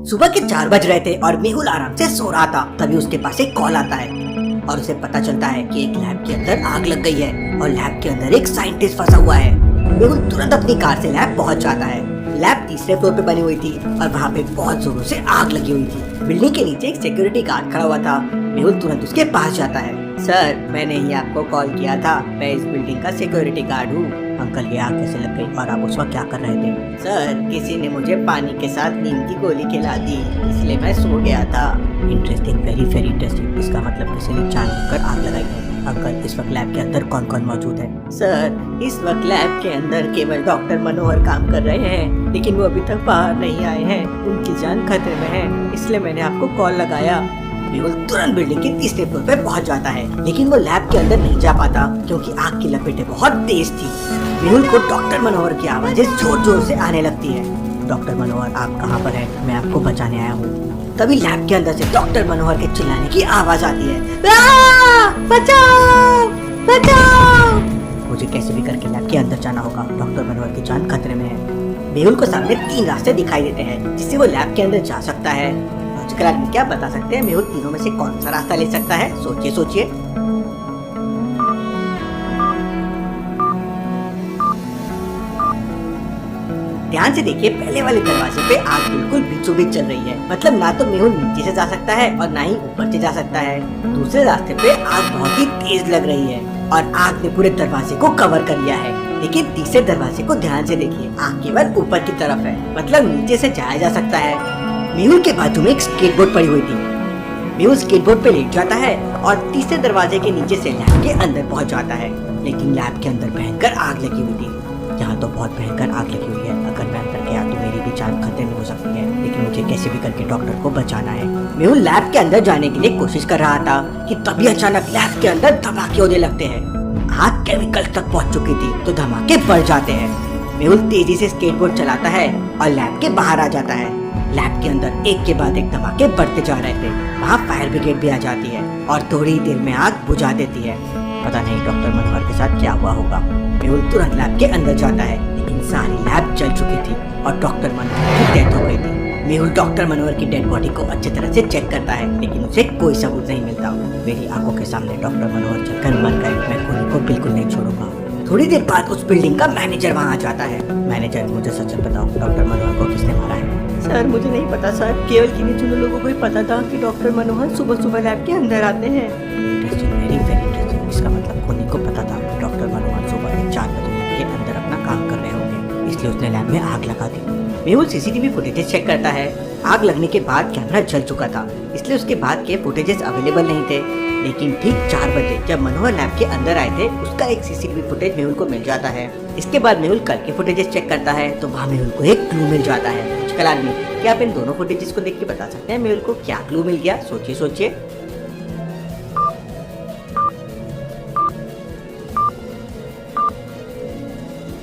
सुबह के 4 बज रहे थे और मेहुल आराम से सो रहा था। तभी उसके पास एक कॉल आता है और उसे पता चलता है कि एक लैब के अंदर आग लग गई है और लैब के अंदर एक साइंटिस्ट फंसा हुआ है। मेहुल तुरंत अपनी कार से लैब पहुंच जाता है। लैब तीसरे फ्लोर पे बनी हुई थी और वहाँ पे बहुत जोरों से आग लगी हुई थी। बिल्डिंग के नीचे एक सिक्योरिटी गार्ड खड़ा हुआ था। मेहुल तुरंत उसके पास जाता है। सर, मैंने ही आपको कॉल किया था, मैं इस बिल्डिंग का सिक्योरिटी गार्ड हूँ। अंकल, ये आग कैसे लग गई और आप उस वक्त क्या कर रहे थे? सर, किसी ने मुझे पानी के साथ नींद की गोली खिला दी, इसलिए मैं सो गया था। Interesting, very interesting. इसका मतलब किसी ने जानबूझकर आग लगाई है। अंकल, इस वक्त लैब के अंदर कौन कौन मौजूद है? सर, इस वक्त लैब के अंदर केवल डॉक्टर मनोहर काम कर रहे हैं, लेकिन वो अभी तक बाहर नहीं आए हैं। उनकी जान खतरे में है, इसलिए मैंने आपको कॉल लगाया। मेहुल तुरंत बिल्डिंग के तीसरे फ्लोर पे पहुंच जाता है, लेकिन वो लैब के अंदर नहीं जा पाता क्योंकि आग की लपेटें बहुत तेज थी। मेहुल को डॉक्टर मनोहर की आवाजें जोर जोर से आने लगती है। डॉक्टर मनोहर, आप कहाँ पर हैं? मैं आपको बचाने आया हूँ। तभी लैब के अंदर से डॉक्टर मनोहर के चिल्लाने की आवाज आती है। बचाओ, बचाओ! मुझे कैसे भी करके लैब के अंदर जाना होगा, डॉक्टर मनोहर की जान खतरे में है। मेहुल को सामने 3 रास्ते दिखाई देते हैं जिससे वो लैब के अंदर जा सकता है। लॉजिकल आदमी क्या बता सकते हैं मेहुल तीनों में से कौन सा रास्ता ले सकता है? सोचिए सोचिए। ध्यान से देखिए, पहले वाले दरवाजे पे आग बिल्कुल बीचों बीच चल रही है। मतलब ना तो मेहुल नीचे से जा सकता है और ना ही ऊपर से जा सकता है। दूसरे रास्ते पे आग बहुत ही तेज लग रही है और आग ने पूरे दरवाजे को कवर कर लिया है। लेकिन तीसरे दरवाजे को ध्यान से देखिए, आग केवल ऊपर की तरफ है, मतलब नीचे से जाया जा सकता है। मेहुल के बाजू में एक स्केटबोर्ड पड़ी हुई थी। मेहुल स्केटबोर्ड पे लेट जाता है और तीसरे दरवाजे के नीचे से लैब के अंदर पहुंच जाता है। लेकिन लैब के अंदर भयंकर आग लगी हुई थी। यहाँ तो बहुत भयंकर आग लगी हुई है। अगर मैं अंदर गया तो मेरी भी जान खतरे में हो सकती है, लेकिन मुझे कैसे भी करके डॉक्टर को बचाना है। मेहुल लैब के अंदर जाने के लिए कोशिश कर रहा था कि तभी अचानक लैब के अंदर धमाके होने लगते हैं। आग केमिकल तक पहुँच चुकी थी तो धमाके बढ़ जाते हैं। मेहुल तेजी से स्केटबोर्ड चलाता है और लैब के बाहर आ जाता है। लैब के अंदर एक के बाद एक धमाके बढ़ते जा रहे थे। वहाँ फायर ब्रिगेड भी आ जाती है और थोड़ी ही देर में आग बुझा देती है। पता नहीं डॉक्टर मनोहर के साथ क्या हुआ होगा। मेहुल तुरंत लैब के अंदर जाता है, लेकिन सारी लैब जल चुकी थी और डॉक्टर मनोहर की डेथ हो गई थी। मेहुल डॉक्टर मनोहर की डेड बॉडी को अच्छी तरह से चेक करता है, लेकिन उसे कोई सबूत नहीं मिलता। मेरी आंखों के सामने डॉक्टर मनोहर जलकर मर गए, मैं खूनी को बिल्कुल नहीं छोड़ूंगा। थोड़ी देर बाद उस बिल्डिंग का मैनेजर वहाँ आ जाता है। मैनेजर, मुझे सच बताओ, डॉक्टर मनोहर को किसने मारा है? सर, मुझे नहीं पता सर, केवल किन्हीं चुने लोगों को ही पता था कि डॉक्टर मनोहर सुबह सुबह लैब के अंदर आते हैं। Interesting, very interesting. इसका मतलब खूनी को पता था कि डॉक्टर मनोहर सुबह 4 बजे लैब के अंदर अपना काम कर रहे होंगे, इसलिए उसने लैब में आग लगा दी। मेहुल सीसीटीवी फुटेजेस चेक करता है। आग लगने के बाद कैमरा जल चुका था, इसलिए उसके बाद के फुटेजेस अवेलेबल नहीं थे। लेकिन ठीक 4 बजे जब मनोहर लैब के अंदर आए थे, उसका एक सीसीटीवी फुटेज मेहुल को मिल जाता है। इसके बाद मेहुल कल के फुटेजेस चेक करता है तो वहाँ मेहुल को एक क्लू मिल जाता है। लॉजिकल आदमी, क्या आप इन दोनों फुटेजेस को देख के बता सकते हैं मेहुल को क्या क्लू मिल गया? सोचिए सोचिए।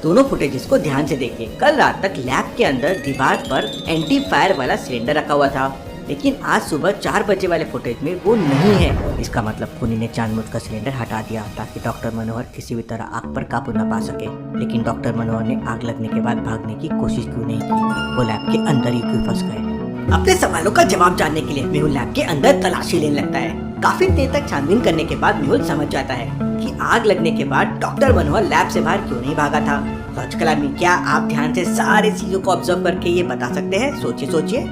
दोनों फुटेजेस को ध्यान से देखिए। कल रात तक लैब के अंदर दीवार पर एंटी फायर वाला सिलेंडर रखा हुआ था, लेकिन आज सुबह 4 बजे वाले फुटेज में वो नहीं है। इसका मतलब खूनी ने जानबूझकर सिलेंडर हटा दिया ताकि डॉक्टर मनोहर किसी भी तरह आग पर काबू न पा सके। लेकिन डॉक्टर मनोहर ने आग लगने के बाद भागने की कोशिश क्यों नहीं की? वो लैब के अंदर ही क्यों फंस गए? अपने सवालों का जवाब जानने के लिए मेहुल लैब के अंदर तलाशी लेने लगता है। काफी देर तक छानबीन करने के बाद मेहुल समझ जाता है कि आग लगने के बाद डॉक्टर मनोहर लैब से बाहर क्यों नहीं भागा था। लॉजिकल आदमी, क्या आप ध्यान से सारी चीजों को ऑब्जर्व करके ये बता सकते हैं? सोचिए सोचिए।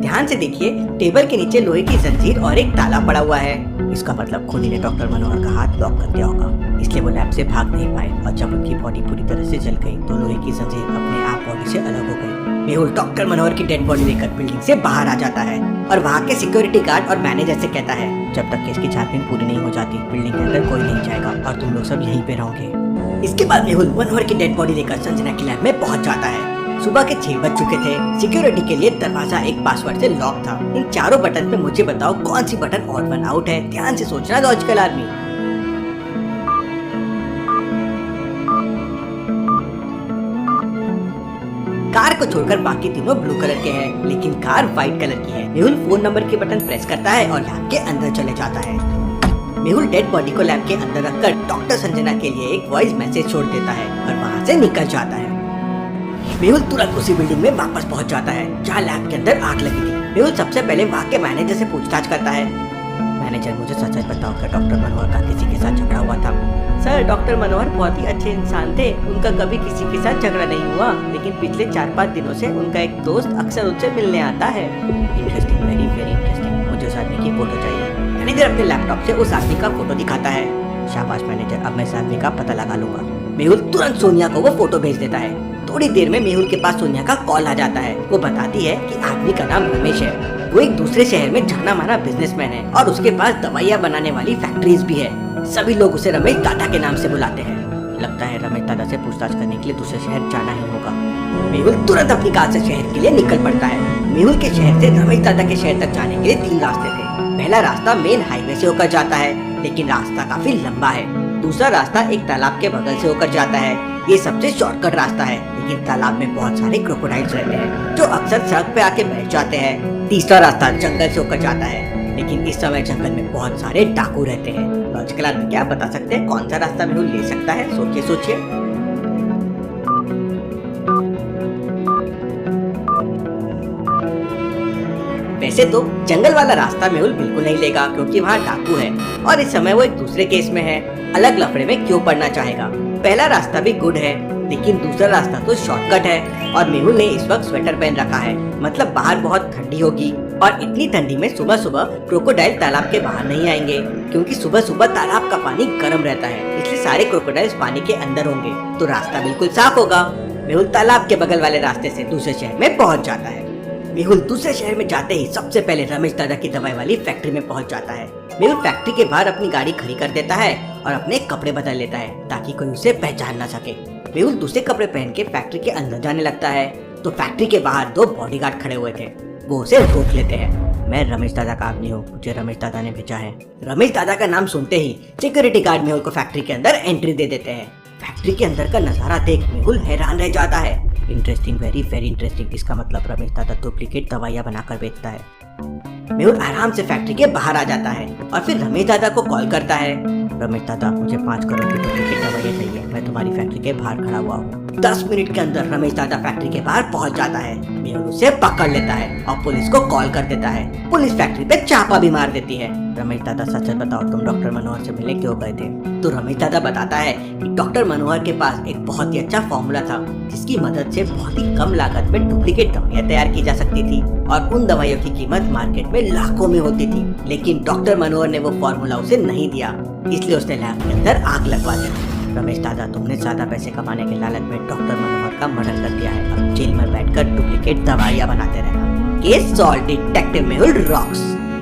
ध्यान से देखिए, टेबल के नीचे लोहे की जंजीर और एक ताला पड़ा हुआ है। इसका मतलब खूनी ने डॉक्टर मनोहर का हाथ लॉक कर दिया होगा, इसलिए वो लैब से भाग नहीं पाए और जब उनकी बॉडी पूरी तरह से जल गई तो लोहे की जंजीर अपने आप बॉडी से अलग हो गई। मेहुल डॉक्टर मनोहर की डेड बॉडी लेकर बिल्डिंग से बाहर आ जाता है और वहाँ के सिक्योरिटी गार्ड और मैनेजर से कहता है, जब तक केस की छानबीन पूरी नहीं हो जाती बिल्डिंग के अंदर कोई नहीं जाएगा और तुम लोग सब यहीं पे रहोगे। इसके बाद मेहुल मनोहर की डेड बॉडी लेकर संजना की लैब में पहुँच जाता है। सुबह के 6 बज चुके थे। सिक्योरिटी के लिए दरवाजा एक पासवर्ड से लॉक था। इन चारों बटन पे मुझे बताओ कौन सी बटन ऑड वन आउट है? ध्यान से सोचना लॉजिकल आदमी। कार को छोड़कर बाकी तीनों ब्लू कलर के हैं, लेकिन कार व्हाइट कलर की है। मेहुल फोन नंबर के बटन प्रेस करता है और लैब के अंदर चले जाता है। मेहुल डेड बॉडी को लैब के अंदर रखकर डॉक्टर संजना के लिए एक वॉइस मैसेज छोड़ देता है और वहाँ से निकल जाता है। मेहुल तुरंत उसी बिल्डिंग में वापस पहुँच जाता है जहाँ लैब के अंदर आग लगी थी। मेहुल सबसे पहले वहाँ के मैनेजर से पूछताछ करता है। मैनेजर, मुझे सच सच बताओ कि डॉक्टर मनोहर का किसी के साथ झगड़ा हुआ था? सर, डॉक्टर मनोहर बहुत ही अच्छे इंसान थे, उनका कभी किसी के साथ झगड़ा नहीं हुआ, लेकिन पिछले 4-5 दिनों से उनका एक दोस्त अक्सर उनसे मिलने आता है। Interesting, very very interesting. मुझे उस आदमी की फोटो चाहिए। मैनेजर अपने लैपटॉप से उस आदमी का फोटो दिखाता है। शाबाश मैनेजर, अब मैं इस आदमी का पता लगा लूंगा। मेहुल तुरंत सोनिया को वो फोटो भेज देता है। थोड़ी देर में मेहुल के पास सोनिया का कॉल आ जाता है। वो बताती है कि आदमी का नाम रमेश है, वो एक दूसरे शहर में जाना माना बिजनेसमैन है और उसके पास दवाइयाँ बनाने वाली फैक्ट्रीज भी है। सभी लोग उसे रमेश दादा के नाम से बुलाते हैं। लगता है रमेश दादा से पूछताछ करने के लिए दूसरे शहर जाना ही होगा। मेहुल तुरंत अपनी कार से शहर के लिए निकल पड़ता है। मेहुल के शहर से रमेश दादा के शहर तक जाने के लिए 3 रास्ते थे। पहला रास्ता मेन हाईवे से होकर जाता है, लेकिन रास्ता काफी लंबा है। दूसरा रास्ता एक तालाब के बगल से होकर जाता है। ये सबसे शॉर्टकट रास्ता है, लेकिन तालाब में बहुत सारे क्रोकोडाइल्स रहते हैं जो अक्सर सड़क पे आके बैठ जाते हैं। तीसरा रास्ता जंगल से होकर जाता है, लेकिन इस समय जंगल में बहुत सारे डाकू रहते हैं। लॉजिकल आदमी क्या बता सकते हैं कौन सा रास्ता मेहुल ले सकता है? सोचिए सोचिए। वैसे तो जंगल वाला रास्ता मेहुल बिल्कुल नहीं लेगा, क्योंकि वहाँ डाकू है और इस समय वो एक दूसरे केस में है। अलग लफड़े में क्यों पड़ना चाहेगा? पहला रास्ता भी गुड है, लेकिन दूसरा रास्ता तो शॉर्टकट है और मेहुल ने इस वक्त स्वेटर पहन रखा है, मतलब बाहर बहुत ठंडी होगी और इतनी ठंडी में सुबह सुबह क्रोकोडाइल तालाब के बाहर नहीं आएंगे, क्योंकि सुबह सुबह तालाब का पानी गर्म रहता है, इसलिए सारे क्रोकोडाइल्स पानी के अंदर होंगे, तो रास्ता बिल्कुल साफ होगा। मेहुल तालाब के बगल वाले रास्ते से दूसरे शहर में पहुंच जाता है। मेहुल दूसरे शहर में जाते ही सबसे पहले रमेश दादा की दवाई वाली फैक्ट्री में पहुंच जाता है। मेहुल फैक्ट्री के बाहर अपनी गाड़ी खड़ी कर देता है और अपने कपड़े बदल लेता है ताकि कोई उसे पहचान ना सके। मेहुल दूसरे कपड़े पहन के फैक्ट्री के अंदर जाने लगता है तो फैक्ट्री के बाहर 2 बॉडीगार्ड खड़े हुए थे। वो उसे रोक लेते हैं। मैं रमेश दादा का आदमी हूँ, मुझे रमेश दादा ने भेजा है। रमेश दादा का नाम सुनते ही सिक्योरिटी गार्ड मेहुल को फैक्ट्री के अंदर एंट्री दे देते हैं। फैक्ट्री के अंदर का नजारा देख मेहुल हैरान रह जाता है। Interesting, very very interesting. इसका मतलब रमेश दादा डुप्लीकेट दवाइयाँ बनाकर बेचता है। मेहुल आराम से फैक्ट्री के बाहर आ जाता है और फिर रमेश दादा को कॉल करता है। रमेश दादा, मुझे 5 करोड़ की डुप्लीकेट दवाइयाँ चाहिए, मैं तुम्हारी फैक्ट्री के बाहर खड़ा हुआ हूँ। 10 मिनट के अंदर रमेश दादा फैक्ट्री के बाहर पहुँच जाता है। मेहुल उसे पकड़ लेता है और पुलिस को कॉल कर देता है। पुलिस फैक्ट्री पे चापा भी मार देती है। रमेश दादा, सच सच बताओ, तुम डॉक्टर मनोहर से मिलने क्यों गए थे? तो रमेश दादा बताता है कि डॉक्टर मनोहर के पास एक बहुत ही अच्छा फॉर्मूला था, जिसकी मदद से बहुत ही कम लागत में डुप्लीकेट दवाइयाँ तैयार की जा सकती थी और उन दवाइयों की कीमत मार्केट में लाखों में होती थी। लेकिन डॉक्टर मनोहर ने वो फॉर्मूला उसे नहीं दिया, इसलिए उसने लैब के अंदर आग लगवा दी। रमेश दादा, तुमने ज्यादा पैसे कमाने के लालच में डॉक्टर मनोहर का मर्डर कर दिया है। अब जेल में बैठकर डुप्लीकेट दवाइयाँ बनाते रहना। Case solve, detective Mehul rocks.